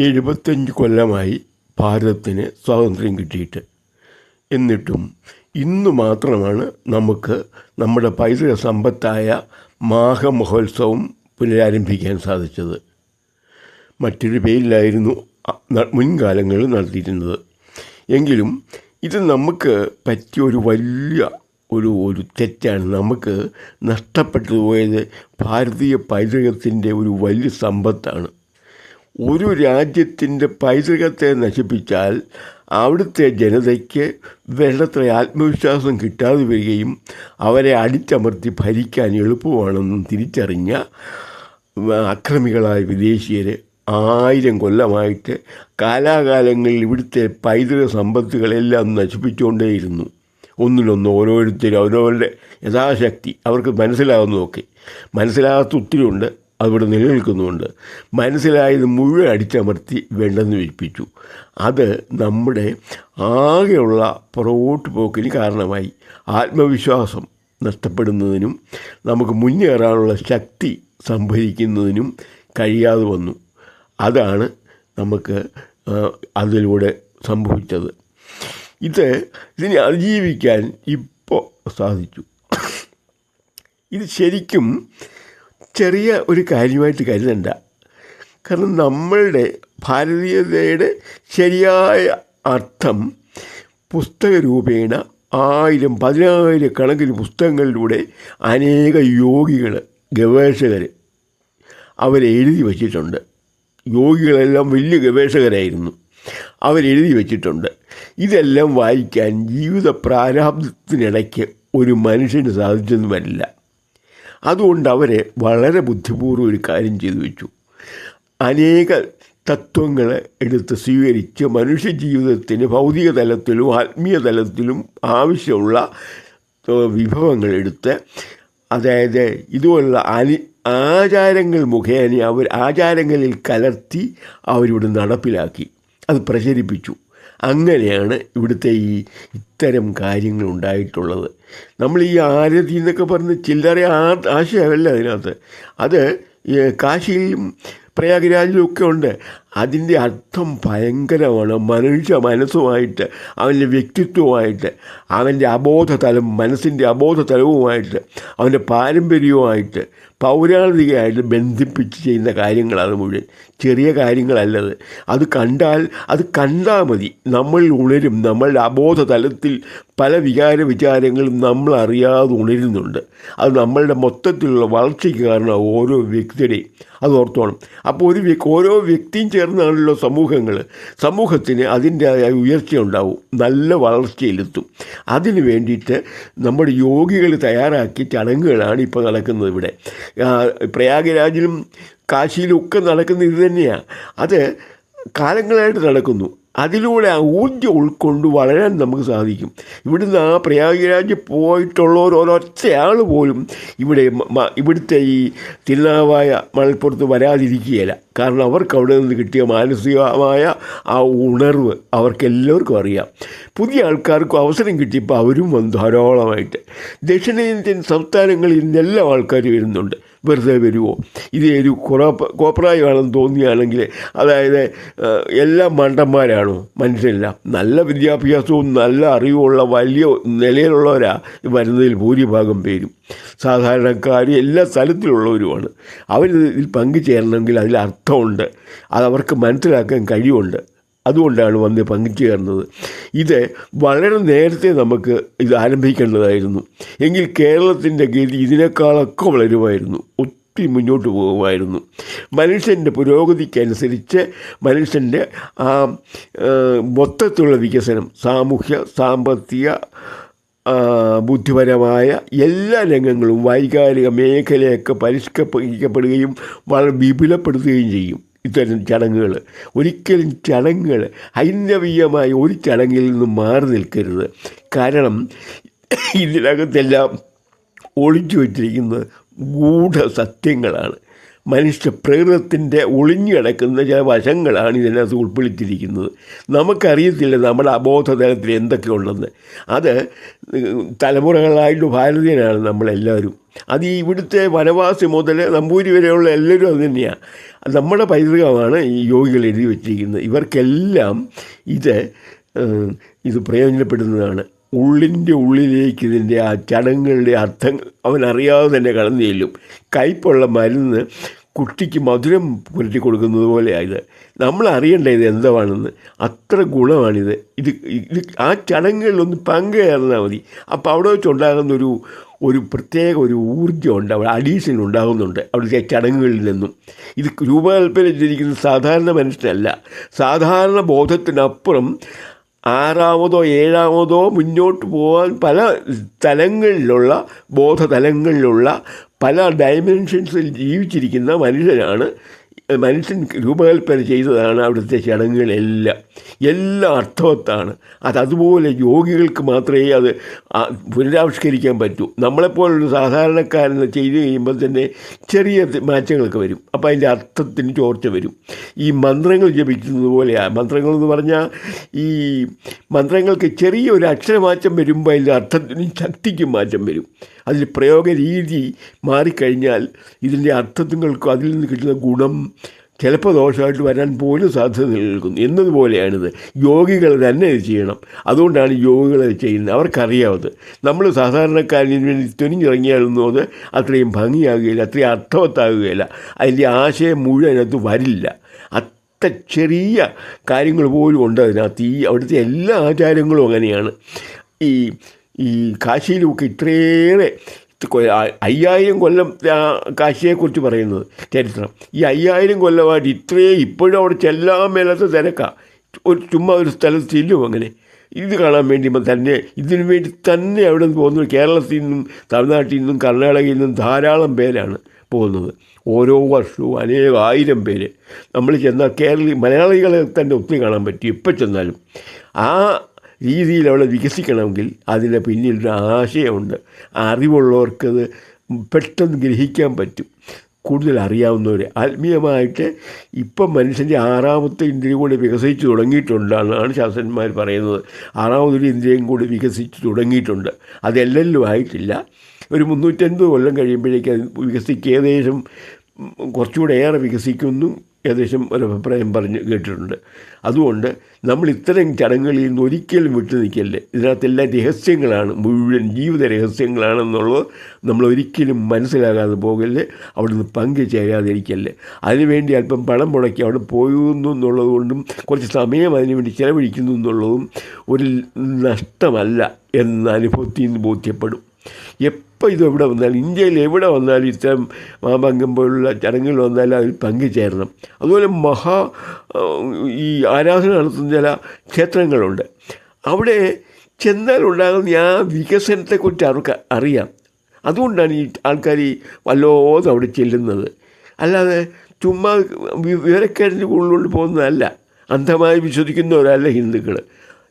75 കൊല്ലമായി ഭാരതത്തിന് സ്വാതന്ത്ര്യം കിട്ടിയിട്ട്. എന്നിട്ടും ഇന്ന് മാത്രമാണ് നമുക്ക് നമ്മുടെ പൈതൃക സമ്പത്തായ മാഘമഹോത്സവം പുനരാരംഭിക്കാൻ സാധിച്ചത്. മറ്റൊരു പേരിലായിരുന്നു മുൻകാലങ്ങളിൽ നടത്തിയിരുന്നത്. എങ്കിലും ഇത് നമുക്ക് പറ്റിയ ഒരു വലിയ ഒരു തെറ്റാണ്. നമുക്ക് നഷ്ടപ്പെട്ടു പോയത് ഭാരതീയ പൈതൃകത്തിൻ്റെ ഒരു വലിയ സമ്പത്താണ്. ഒരു രാജ്യത്തിൻ്റെ പൈതൃകത്തെ നശിപ്പിച്ചാൽ അവിടുത്തെ ജനതയ്ക്ക് വേണ്ടത്ര ആത്മവിശ്വാസം കിട്ടാതെ വരികയും അവരെ അടിച്ചമർത്തി ഭരിക്കാൻ എളുപ്പമാണെന്നും തിരിച്ചറിഞ്ഞ അക്രമികളായ വിദേശീയർ 1000 കൊല്ലമായിട്ട് കാലാകാലങ്ങളിൽ ഇവിടുത്തെ പൈതൃക സമ്പത്തുകളെല്ലാം നശിപ്പിച്ചുകൊണ്ടേയിരുന്നു. ഒന്നിനൊന്ന് ഓരോരുത്തരും അവരവരുടെ യഥാശക്തി അവർക്ക് മനസ്സിലാകുന്നതൊക്കെ, മനസ്സിലാകാത്ത ഒത്തിരിയുണ്ട്, അതിവിടെ നിലനിൽക്കുന്നുമുണ്ട്. മനസ്സിലായത് മുഴുവൻ അടിച്ചമർത്തി വേണ്ടെന്ന് വെപ്പിച്ചു. അത് നമ്മുടെ ആകെയുള്ള പുറകോട്ട് പോക്കിന് കാരണമായി. ആത്മവിശ്വാസം നഷ്ടപ്പെടുന്നതിനും നമുക്ക് മുന്നേറാനുള്ള ശക്തി സംഭരിക്കുന്നതിനും കഴിയാതെ വന്നു. അതാണ് നമുക്ക് അതിലൂടെ സംഭവിച്ചത്. ഇതിനെ അതിജീവിക്കാൻ ഇപ്പോൾ സാധിച്ചു. ഇത് ശരിക്കും ചെറിയ ഒരു കാര്യമായിട്ട് കരുതണ്ട. കാരണം നമ്മളുടെ ഭാരതീയതയുടെ ശരിയായ അർത്ഥം പുസ്തക രൂപേണ 1000, 10,000 കണക്കിന് പുസ്തകങ്ങളിലൂടെ അനേക യോഗികൾ, ഗവേഷകർ അവരെഴുതി വച്ചിട്ടുണ്ട്. യോഗികളെല്ലാം വലിയ ഗവേഷകരായിരുന്നു. അവരെഴുതി വച്ചിട്ടുണ്ട്. ഇതെല്ലാം വായിക്കാൻ ജീവിത പ്രാരാബ്ധത്തിനിടയ്ക്ക് ഒരു മനുഷ്യന് സാധിച്ചെന്ന് വരില്ല. അതുകൊണ്ട് അവരെ വളരെ ബുദ്ധിപൂർവ്വം ഒരു കാര്യം ചെയ്തു വെച്ചു. അനേക തത്വങ്ങൾ എടുത്ത് സ്വീകരിച്ച് മനുഷ്യജീവിതത്തിന് ഭൗതിക തലത്തിലും ആത്മീയ തലത്തിലും ആവശ്യമുള്ള വിഭവങ്ങൾ എടുത്ത്, അതായത് ഇതുപോലുള്ള ആചാരങ്ങൾ മുഖേന ആചാരങ്ങളിൽ കലർത്തി അവരിവിടെ നടപ്പിലാക്കി, അത് പ്രചരിപ്പിച്ചു. അങ്ങനെയാണ് ഇവിടുത്തെ ഇത്തരം കാര്യങ്ങൾ ഉണ്ടായിട്ടുള്ളത്. നമ്മൾ ഈ ആരതി എന്നൊക്കെ പറഞ്ഞ് ചില്ലറ ആശയമല്ല അതിനകത്ത്. അത് കാശിയിലും പ്രയാഗ്രാജിലും ഒക്കെ ഉണ്ട്. അതിൻ്റെ അർത്ഥം ഭയങ്കരമാണ്. മനുഷ്യ മനസ്സുമായിട്ട്, അവൻ്റെ വ്യക്തിത്വമായിട്ട്, അവൻ്റെ അബോധതലം, മനസ്സിൻ്റെ അബോധതലവുമായിട്ട്, അവൻ്റെ പാരമ്പര്യവുമായിട്ട്, പൗരാണികമായിട്ട് ബന്ധിപ്പിച്ച് ചെയ്യുന്ന കാര്യങ്ങളത് മുഴുവൻ. ചെറിയ കാര്യങ്ങളല്ലത്. അത് കണ്ടാൽ മതി, നമ്മൾ ഉണരും. നമ്മളുടെ അബോധതലത്തിൽ പല വിചാരങ്ങളും നമ്മൾ അറിയാതെ ഉണരുന്നുണ്ട്. അത് നമ്മളുടെ മൊത്തത്തിലുള്ള വളർച്ചയ്ക്ക് കാരണം ഓരോ വ്യക്തിയുടെയും. അത് ഓർത്തോണം. അപ്പോൾ ഓരോ വ്യക്തിയും ചേർന്നാണല്ലോ സമൂഹത്തിന് അതിൻ്റെതായ ഉയർച്ചയുണ്ടാവും, നല്ല വളർച്ചയിലെത്തും. അതിന് വേണ്ടിയിട്ട് നമ്മുടെ യോഗികൾ തയ്യാറാക്കിയ ചടങ്ങുകളാണ് ഇപ്പോൾ നടക്കുന്നത് ഇവിടെ. പ്രയാഗരാജിലും കാശിയിലും ഒക്കെ നടക്കുന്നത് ഇത് തന്നെയാണ്. അത് കാലങ്ങളായിട്ട് നടക്കുന്നു. അതിലൂടെ ഊർജ്ജം ഉൾക്കൊണ്ട് വളരാൻ നമുക്ക് സാധിക്കും. ഇവിടുന്ന് പ്രയാഗരാജ് പോയിട്ടുള്ളവർ ഒരൊറ്റയാൾ പോലും ഇവിടുത്തെ ഈ തിരുനാവായ മണൽപ്പുറത്ത് വരാതിരിക്കുകയില്ല. കാരണം അവർക്ക് അവിടെ നിന്ന് കിട്ടിയ മാനസികമായ ആ ഉണർവ് അവർക്കെല്ലാവർക്കും അറിയാം. പുതിയ ആൾക്കാർക്കും അവസരം കിട്ടിയപ്പോൾ അവരും വന്നു ധാരാളമായിട്ട്. ദക്ഷിണേന്ത്യൻ സംസ്ഥാനങ്ങളിൽ നിന്നെല്ലാം ആൾക്കാർ വരുന്നുണ്ട്. വെറുതെ വരുമോ? ഇത് ഒരു കോപ്രായമാണെന്ന് തോന്നിയാണെങ്കിൽ, അതായത് എല്ലാം മണ്ടന്മാരാണോ? മനുഷ്യരെല്ലാം നല്ല വിദ്യാഭ്യാസവും നല്ല അറിവുമുള്ള വലിയ നിലയിലുള്ളവരാണ് വരുന്നതിൽ ഭൂരിഭാഗം പേരും. സാധാരണക്കാരും എല്ലാ സ്ഥലത്തിലുള്ളവരുമാണ്. അവരിതിൽ പങ്കുചേരണമെങ്കിൽ അതിൽ അർത്ഥമുണ്ട്, അതവർക്ക് മനസ്സിലാക്കാൻ കഴിവുണ്ട്. അതുകൊണ്ടാണ് വന്ന് പങ്കുചേർന്നത്. ഇത് വളരെ നേരത്തെ നമുക്ക് ഇത് ആരംഭിക്കേണ്ടതായിരുന്നു. എങ്കിൽ കേരളത്തിൻ്റെ ഗതി ഇതിനേക്കാളൊക്കെ വളരുമായിരുന്നു, ഒത്തിരി മുന്നോട്ട് പോകുമായിരുന്നു. മനുഷ്യൻ്റെ പുരോഗതിക്കനുസരിച്ച് മനുഷ്യൻ്റെ മൊത്തത്തിലുള്ള വികസനം, സാമൂഹ്യ, സാമ്പത്തിക, ബുദ്ധിപരമായ എല്ലാ രംഗങ്ങളും വൈകാരിക മേഖലയൊക്കെ പരിഷ്കരിക്കപ്പെടുകയും വളരെ വിപുലപ്പെടുത്തുകയും ചെയ്യും ഇത്തരം ചടങ്ങുകൾ. ഒരിക്കലും ചടങ്ങുകൾ ഹൈന്ദവീയമായ ഒരു ചടങ്ങിൽ നിന്നും മാറി നിൽക്കരുത്. കാരണം ഇതിനകത്തെല്ലാം ഒളിച്ചു വച്ചിരിക്കുന്നത് ഗൂഢസത്യങ്ങളാണ്. മനുഷ്യ പ്രകൃതത്തിൻ്റെ ഒളിഞ്ഞു കിടക്കുന്ന ചില വശങ്ങളാണ് ഇതിനകത്ത് ഉൾപ്പെടുത്തിയിരിക്കുന്നത്. നമുക്കറിയത്തില്ല നമ്മുടെ അബോധതലത്തിൽ എന്തൊക്കെ ഉണ്ടെന്ന്. അത് തലമുറകളായിട്ട് ഭാരതീയനാണ് നമ്മളെല്ലാവരും. അത് ഈ ഇവിടുത്തെ വനവാസി മുതൽ നമ്പൂരി വരെയുള്ള എല്ലാവരും അത് തന്നെയാണ്. നമ്മുടെ പൈതൃകമാണ് ഈ യോഗികൾ എഴുതി വച്ചിരിക്കുന്നത്. ഇവർക്കെല്ലാം ഇത് പ്രയോജനപ്പെടുന്നതാണ്. ഉള്ളിൻ്റെ ഉള്ളിലേക്ക് ഇതിൻ്റെ ആ ചടങ്ങുകളുടെ അർത്ഥം അവനറിയാതെ തന്നെ കടന്നു ചെല്ലും. കയ്പുള്ള മരുന്ന് കുട്ടിക്ക് മധുരം പുരട്ടി കൊടുക്കുന്നത് പോലെയായത്. നമ്മൾ അറിയേണ്ട ഇത് എന്താണെന്ന്. അത്ര ഗുണമാണിത്. ഇത് ആ ചടങ്ങുകളിലൊന്ന് പങ്കുചേർന്നാൽ മതി. അപ്പോൾ അവിടെ വെച്ചുണ്ടാകുന്ന ഒരു പ്രത്യേക ഒരു ഊർജ്ജമുണ്ട്, അവിടെ അഡീഷണൽ ഉണ്ടാകുന്നുണ്ട് അവിടുത്തെ ചടങ്ങുകളിൽ നിന്നും. ഇത് രൂപകൽപ്പന ചെയ്തിരിക്കുന്നത് സാധാരണ മനുഷ്യനല്ല. സാധാരണ ബോധത്തിനപ്പുറം ആറാമതോ ഏഴാമതോ മുന്നോട്ട് പോകാൻ പല തലങ്ങളിലുള്ള ബോധതലങ്ങളിലുള്ള പല ഡയമെൻഷൻസിൽ ജീവിച്ചിരിക്കുന്ന മനുഷ്യൻ രൂപകൽപ്പന ചെയ്തതാണ് അവിടുത്തെ ചടങ്ങുകളെല്ലാം. എല്ലാം അർത്ഥവത്താണ്. അതുപോലെ യോഗികൾക്ക് മാത്രമേ അത് പുനരാവിഷ്കരിക്കാൻ പറ്റൂ. നമ്മളെപ്പോലൊരു സാധാരണക്കാരന് ചെയ്ത് കഴിയുമ്പോൾ തന്നെ ചെറിയ മാറ്റങ്ങളൊക്കെ വരും. അപ്പോൾ അതിൻ്റെ അർത്ഥത്തിന് ചോർച്ച വരും. ഈ മന്ത്രങ്ങൾ ജപിക്കുന്നത് പോലെയാണ്. മന്ത്രങ്ങളെന്ന് പറഞ്ഞാൽ ഈ മന്ത്രങ്ങൾക്ക് ചെറിയൊരു അക്ഷരമാറ്റം വരുമ്പോൾ അതിൻ്റെ അർത്ഥത്തിനും ശക്തിക്കും മാറ്റം വരും. അതിൽ പ്രയോഗ രീതി മാറിക്കഴിഞ്ഞാൽ ഇതിൻ്റെ അർത്ഥങ്ങൾക്കും അതിൽ നിന്ന് കിട്ടുന്ന ഗുണം ചിലപ്പോൾ ദോഷമായിട്ട് വരാൻ പോലും സാധ്യത നിലനിൽക്കുന്നു എന്നതുപോലെയാണിത്. യോഗികൾ തന്നെ ഇത് ചെയ്യണം. അതുകൊണ്ടാണ് യോഗികൾ അത് ചെയ്യുന്നത്. അവർക്കറിയാവത്. നമ്മൾ സാധാരണക്കാരന് വേണ്ടി തുനിഞ്ഞിറങ്ങിയാലൊന്നും അത് അത്രയും ഭംഗിയാകുകയില്ല, അത്രയും അർത്ഥവത്താകുകയില്ല. അതിൻ്റെ ആശയം മുഴുവൻ അതിനകത്ത് വരില്ല. അത്ര ചെറിയ കാര്യങ്ങൾ പോലും ഉണ്ട് അതിനകത്ത്. അവിടുത്തെ എല്ലാ ആചാരങ്ങളും അങ്ങനെയാണ്. ഈ കാശിയിലുമൊക്കെ ഇത്രയേറെ 5000 കൊല്ലം കാശിയെക്കുറിച്ച് പറയുന്നത് ചരിത്രം. ഈ 5000 കൊല്ലമായിട്ട് ഇപ്പോഴും അവിടെ ചെല്ലാൻ മേലാത്ത തിരക്കാണ്. ചുമ്മാ ഒരു സ്ഥലത്ത് ചെല്ലും. അങ്ങനെ ഇത് കാണാൻ വേണ്ടി തന്നെ ഇതിനു വേണ്ടി തന്നെ അവിടെ നിന്ന് പോകുന്നത്. കേരളത്തിൽ നിന്നും തമിഴ്നാട്ടിൽ നിന്നും കർണാടകയിൽ നിന്നും ധാരാളം പേരാണ് പോകുന്നത്. ഓരോ വർഷവും അനേകായിരം പേര്. നമ്മൾ ചെന്നാൽ മലയാളികളെ തന്നെ ഒത്തിരി കാണാൻ പറ്റും. എപ്പോൾ ചെന്നാലും ആ രീതിയിൽ അവിടെ വികസിക്കണമെങ്കിൽ അതിൻ്റെ പിന്നിലൊരു ആശയമുണ്ട്. അറിവുള്ളവർക്കത് പെട്ടെന്ന് ഗ്രഹിക്കാൻ പറ്റും. കൂടുതൽ അറിയാവുന്നവർ ആത്മീയമായിട്ട് ഇപ്പം മനുഷ്യൻ്റെ 6ാമത്തെ ഇന്ദ്രിയം കൂടി വികസിച്ച് തുടങ്ങിയിട്ടുണ്ടെന്നാണ് ശാസ്ത്രജ്ഞന്മാർ പറയുന്നത്. 6ാമതൊരു ഇന്ദ്രിയം കൂടി വികസിച്ച് തുടങ്ങിയിട്ടുണ്ട്. അതെല്ലാം ആയിട്ടില്ല. ഒരു 350 കൊല്ലം കഴിയുമ്പോഴേക്കും അത് ഏകദേശം കുറച്ചുകൂടെ ഏറെ വികസിക്കുന്നു ഏകദേശം ഒരു അഭിപ്രായം പറഞ്ഞ് കേട്ടിട്ടുണ്ട്. അതുകൊണ്ട് നമ്മൾ ഇത്തരം ചടങ്ങുകളിൽ നിന്ന് ഒരിക്കലും വിട്ടു നിൽക്കല്ലേ. ഇതിനകത്തെല്ലാം രഹസ്യങ്ങളാണ്, മുഴുവൻ ജീവിത രഹസ്യങ്ങളാണെന്നുള്ളത് നമ്മളൊരിക്കലും മനസ്സിലാകാതെ പോകല്ലേ. അവിടെ നിന്ന് പങ്കുചേരാതിരിക്കല്ലേ. അതിനുവേണ്ടി അല്പം പണം മുടക്കി അവിടെ പോകുന്നു എന്നുള്ളത് കൊണ്ടും കുറച്ച് സമയം അതിനുവേണ്ടി ചിലവഴിക്കുന്നു എന്നുള്ളതും ഒരു നഷ്ടമല്ല എന്ന അനുഭവത്തിൽ നിന്ന് ബോധ്യപ്പെടും. എപ്പോൾ ഇത് എവിടെ വന്നാലും, ഇന്ത്യയിൽ എവിടെ വന്നാലും ഇത്തരം മാമാങ്കം പോലുള്ള ചടങ്ങുകൾ വന്നാലും അതിൽ പങ്കുചേരണം. അതുപോലെ ഈ ആരാധന നടത്തുന്ന ചില ക്ഷേത്രങ്ങളുണ്ട്. അവിടെ ചെന്നാലുണ്ടാകുന്ന ആ വികസനത്തെക്കുറിച്ച് അവർക്ക് അറിയാം. അതുകൊണ്ടാണ് ഈ ആൾക്കാർ വല്ലതും അവിടെ ചെല്ലുന്നത്. അല്ലാതെ ചുമ്മാ വിവരക്കേടിൻ്റെ ഉള്ളിലോട്ട് പോകുന്നതല്ല. അന്ധമായി വിശ്വസിക്കുന്നവരല്ല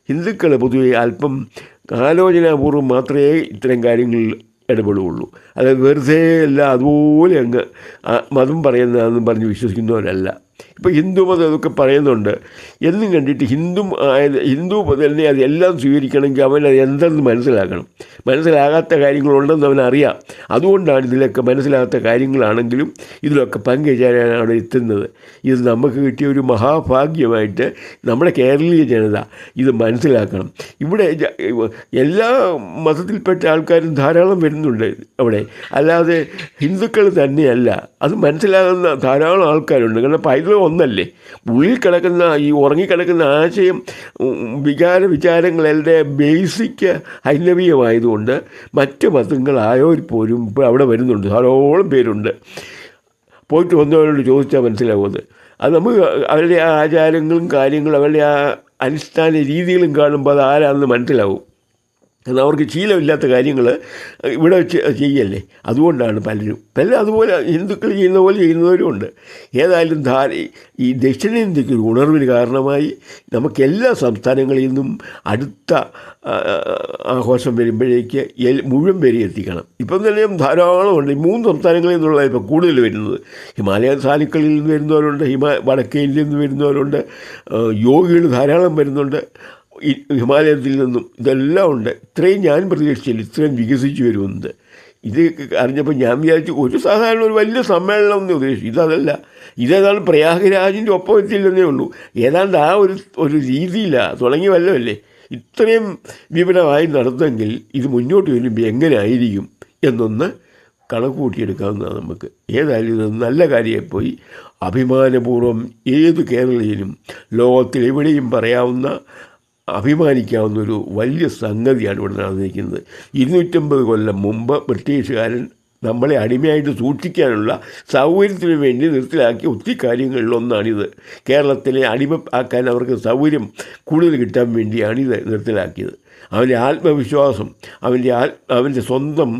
ഹിന്ദുക്കൾ പൊതുവെ അല്പം ആലോചനാപൂർവ്വം മാത്രമേ ഇത്തരം കാര്യങ്ങളിൽ ഇടപെടുകയുള്ളൂ. അതായത് വെറുതെ അല്ല അതുപോലെ അങ്ങ് മതം പറയുന്നതെന്നും പറഞ്ഞ് വിശ്വസിക്കുന്നവരല്ല. ഇപ്പോൾ ഹിന്ദു മതം അതൊക്കെ പറയുന്നുണ്ട് എന്നും കണ്ടിട്ട് ഹിന്ദു തന്നെ അതെല്ലാം സ്വീകരിക്കണമെങ്കിൽ അവനത് എന്തെന്ന് മനസ്സിലാകാത്ത കാര്യങ്ങളുണ്ടെന്ന് അവനറിയാം. അതുകൊണ്ടാണ് ഇതിലൊക്കെ മനസ്സിലാകാത്ത കാര്യങ്ങളാണെങ്കിലും ഇതിലൊക്കെ പങ്കുചേരാനാണ് അവിടെ എത്തുന്നത്. ഇത് നമുക്ക് കിട്ടിയ ഒരു മഹാഭാഗ്യമായിട്ട് നമ്മുടെ കേരളീയ ജനത ഇത് മനസ്സിലാക്കണം. ഇവിടെ എല്ലാ മതത്തിൽപ്പെട്ട ആൾക്കാരും ധാരാളം വരുന്നുണ്ട് അവിടെ. അല്ലാതെ ഹിന്ദുക്കൾ തന്നെയല്ല, അത് മനസ്സിലാകുന്ന ധാരാളം ആൾക്കാരുണ്ട്. കാരണം പൈതൃകം ഒന്നല്ലേ. ഉള്ളിൽ കിടക്കുന്ന ഈ ഉറങ്ങിക്കിടക്കുന്ന ആശയം വിചാരങ്ങളെല്ലാം ബേസിക് ഹൈന്ദവീയമായതുകൊണ്ട് മറ്റ് മതങ്ങളായവർ പോലും ഇപ്പോൾ അവിടെ വരുന്നുണ്ട്. ധാരാളം പേരുണ്ട്. പോയിട്ട് വന്നവരോട് ചോദിച്ചാൽ മനസ്സിലാവുന്നത്. അത് നമുക്ക് അവരുടെ ആ ആചാരങ്ങളും കാര്യങ്ങളും അവരുടെ ആ അടിസ്ഥാന രീതികളും കാണുമ്പോൾ അത് ആരാണെന്ന് മനസ്സിലാവും. എന്നാൽ അവർക്ക് ശീലമില്ലാത്ത കാര്യങ്ങൾ ഇവിടെ വെച്ച് ചെയ്യല്ലേ. അതുകൊണ്ടാണ് പലരും അതുപോലെ ഹിന്ദുക്കൾ ചെയ്യുന്ന പോലെ ചെയ്യുന്നവരുമുണ്ട്. ഏതായാലും ഈ ദക്ഷിണേന്ത്യക്ക് ഒരു ഉണർവിന് കാരണമായി നമുക്കെല്ലാ സംസ്ഥാനങ്ങളിൽ നിന്നും അടുത്ത ആഘോഷം വരുമ്പോഴേക്ക് മുഴുവൻ പേരെ എത്തിക്കണം. ഇപ്പം തന്നെ ധാരാളമുണ്ട്. 3 സംസ്ഥാനങ്ങളിൽ നിന്നുള്ള ഇപ്പോൾ കൂടുതൽ വരുന്നത്. ഹിമാലയ സാനുക്കളിൽ നിന്ന് വരുന്നവരുണ്ട്, വടക്കേ ഇന്ത്യയിൽ നിന്ന് വരുന്നവരുണ്ട്, യോഗികൾ ധാരാളം വരുന്നുണ്ട് ഹിമാലയത്തിൽ നിന്നും. ഇതെല്ലാം ഉണ്ട്. ഇത്രയും ഞാൻ പ്രതീക്ഷിച്ചില്ല ഇത്രയും വികസിച്ച് വരുന്നത്. ഇത് അറിഞ്ഞപ്പോൾ ഞാൻ വിചാരിച്ചു ഒരു സാധാരണ ഒരു വലിയ സമ്മേളനം എന്ന് ഉദ്ദേശിച്ചു. ഇതല്ല, ഇതേതാണ് പ്രയാഗരാജിൻ്റെ ഒപ്പം എത്തില്ലെന്നേ ഉള്ളൂ. ഏതാണ്ട് ആ ഒരു രീതിയിലാണ് തുടങ്ങി വല്ലതല്ലേ. ഇത്രയും വിപുലമായി നടന്നെങ്കിൽ ഇത് മുന്നോട്ട് വരുമ്പോൾ എങ്ങനെ ആയിരിക്കും എന്നൊന്ന് കണക്ക് കൂട്ടിയെടുക്കാവുന്നതാണ് നമുക്ക്. ഏതായാലും ഇത് നല്ല കാര്യമായിപ്പോയി. അഭിമാനപൂർവ്വം ഏത് കേരളീയനും ലോകത്തിൽ എവിടെയും അഭിമാനിക്കാവുന്നൊരു വലിയ സംഗതിയാണ് ഇവിടെ നടന്നിരിക്കുന്നത്. 250 കൊല്ലം മുമ്പ് ബ്രിട്ടീഷുകാരൻ നമ്മളെ അടിമയായിട്ട് സൂക്ഷിക്കാനുള്ള സൗകര്യത്തിന് വേണ്ടി നിർത്തലാക്കിയ ഒത്തിരി കാര്യങ്ങളിലൊന്നാണിത്. കേരളത്തിലെ അടിമ ആക്കാൻ അവർക്ക് സൗകര്യം കൂടുതൽ കിട്ടാൻ വേണ്ടിയാണിത് നിർത്തലാക്കിയത്. അവൻ്റെ ആത്മവിശ്വാസം, അവൻ്റെ സ്വന്തം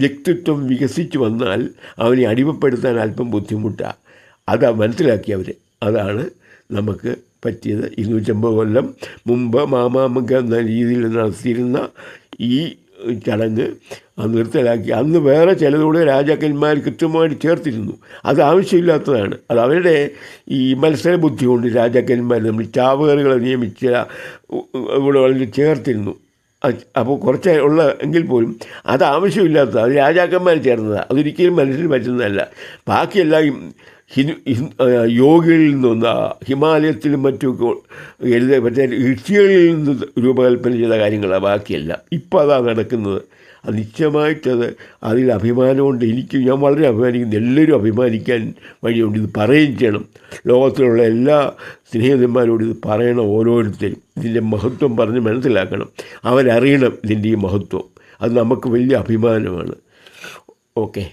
വ്യക്തിത്വം വികസിച്ച് വന്നാൽ അവനെ അടിമപ്പെടുത്താൻ അല്പം ബുദ്ധിമുട്ടാണ്. അത് മനസ്സിലാക്കിയവർ. അതാണ് നമുക്ക് പറ്റിയത്. 250 കൊല്ലം മുമ്പ് മാമാമംഗ എന്ന രീതിയിൽ നടത്തിയിരുന്ന ഈ ചടങ്ങ് നിർത്തലാക്കി. അന്ന് വേറെ ചിലതോടെ രാജാക്കന്മാർ കൃത്യമായിട്ട് ചേർത്തിരുന്നു. അത് ആവശ്യമില്ലാത്തതാണ്. അത് അവരുടെ ഈ മത്സരബുദ്ധി കൊണ്ട് രാജാക്കന്മാർ നമ്മൾ ചാവുകറികളെ നിയമിച്ച ഇവിടെ വളരെ ചേർത്തിരുന്നു. അപ്പോൾ കുറച്ച് ഉള്ള എങ്കിൽ പോലും അത് ആവശ്യമില്ലാത്തത്, അത് രാജാക്കന്മാർ ചേർന്നതാണ്. അതൊരിക്കലും മനസ്സിന് പറ്റുന്നതല്ല. ബാക്കിയെല്ലാം യോഗികളിൽ നിന്ന്, ഹിമാലയത്തിലും മറ്റുമൊക്കെ മറ്റേ ഋഷികളിൽ നിന്ന് രൂപകൽപ്പന ചെയ്ത കാര്യങ്ങളാണ് ബാക്കിയെല്ലാം. ഇപ്പോൾ അതാണ് നടക്കുന്നത്. അത് നിശ്ചയമായിട്ടത് അതിൽ അഭിമാനമുണ്ട്. ഞാൻ വളരെ അഭിമാനിക്കുന്നു. എല്ലാവരും അഭിമാനിക്കാൻ വഴിയുണ്ട്. ഇത് പറയുകയും ചെയ്യണം. ലോകത്തിലുള്ള എല്ലാ സ്നേഹിതന്മാരോട് ഇത് പറയണം. ഓരോരുത്തരും ഇതിൻ്റെ മഹത്വം പറഞ്ഞ് മനസ്സിലാക്കണം. അവരറിയണം ഇതിൻ്റെ ഈ മഹത്വം. അത് നമുക്ക് വലിയ അഭിമാനമാണ്. ഓക്കെ.